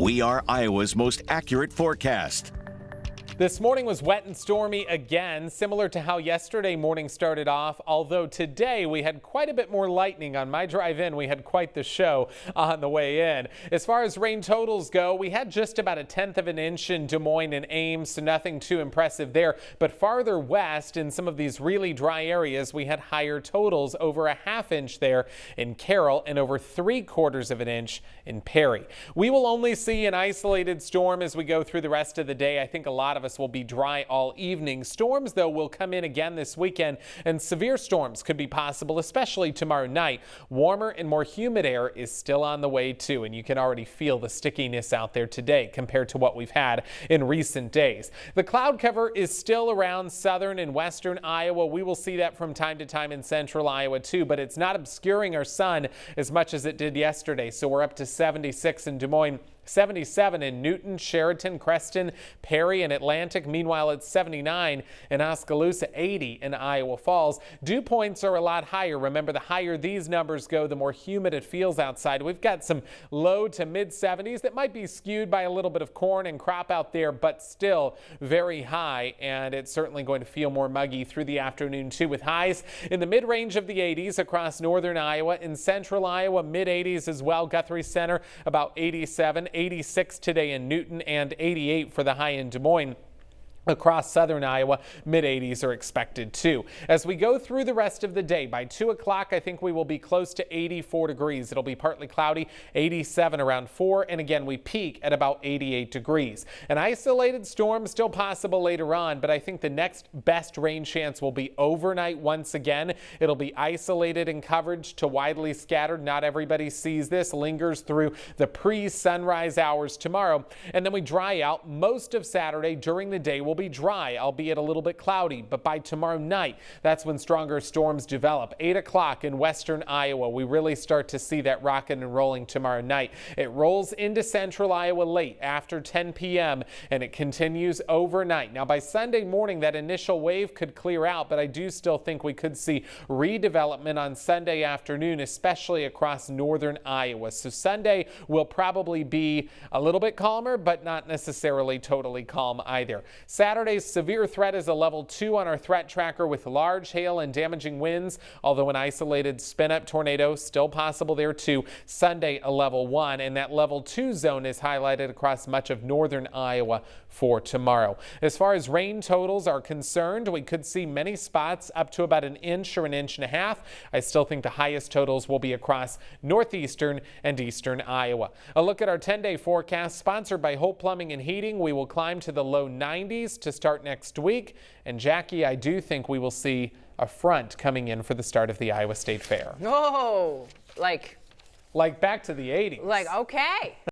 We are Iowa's most accurate forecast. This morning was wet and stormy again, similar to how yesterday morning started off, although today we had quite a bit more lightning. On my drive in, we had quite the show on the way in. As far as rain totals go, we had just about 1/10 of an inch in Des Moines and Ames, so nothing too impressive there. But farther west in some of these really dry areas, we had higher totals, over 1/2 inch there in Carroll and over 3/4 of an inch in Perry. We will only see an isolated storm as we go through the rest of the day. I think a lot of us will be dry all evening. Storms, though, will come in again this weekend, and severe storms could be possible, especially tomorrow night. Warmer and more humid air is still on the way, too, and you can already feel the stickiness out there today compared to what we've had in recent days. The cloud cover is still around southern and western Iowa. We will see that from time to time in central Iowa, too, but it's not obscuring our sun as much as it did yesterday, so we're up to 76 in Des Moines. 77 in Newton, Sheraton, Creston, Perry, and Atlantic. Meanwhile, it's 79 in Oskaloosa, 80 in Iowa Falls. Dew points are a lot higher. Remember, the higher these numbers go, the more humid it feels outside. We've got some low to mid 70s that might be skewed by a little bit of corn and crop out there, but still very high, and it's certainly going to feel more muggy through the afternoon, too, with highs in the mid-range of the 80s across northern Iowa. In central Iowa, mid-80s as well. Guthrie Center, about 87. 86 today in Newton and 88 for the high in Des Moines. Across southern Iowa, mid-80s are expected too. As we go through the rest of the day, by 2 o'clock, I think we will be close to 84 degrees. It'll be partly cloudy, 87 around 4, and again, we peak at about 88 degrees. An isolated storm still possible later on, but I think the next best rain chance will be overnight once again. It'll be isolated in coverage to widely scattered. Not everybody sees this. Lingers through the pre-sunrise hours tomorrow, and then we dry out most of Saturday. During the day, will be dry, albeit a little bit cloudy, but by tomorrow night, that's when stronger storms develop. 8 o'clock in western Iowa, we really start to see that rocking and rolling tomorrow night. It rolls into central Iowa late after 10 p.m. and it continues overnight. Now by Sunday morning, that initial wave could clear out, but I do still think we could see redevelopment on Sunday afternoon, especially across northern Iowa. So Sunday will probably be a little bit calmer, but not necessarily totally calm either. Saturday's severe threat is a level 2 on our threat tracker with large hail and damaging winds, although an isolated spin-up tornado still possible there too. Sunday, a level 1, and that level 2 zone is highlighted across much of northern Iowa for tomorrow. As far as rain totals are concerned, we could see many spots up to about 1 inch or 1.5 inches. I still think the highest totals will be across northeastern and eastern Iowa. A look at our 10-day forecast, sponsored by Hope Plumbing and Heating. We will climb to the low 90s to start next week. And Jackie, I do think we will see a front coming in for the start of the Iowa State Fair. Oh, like back to the 80s. okay.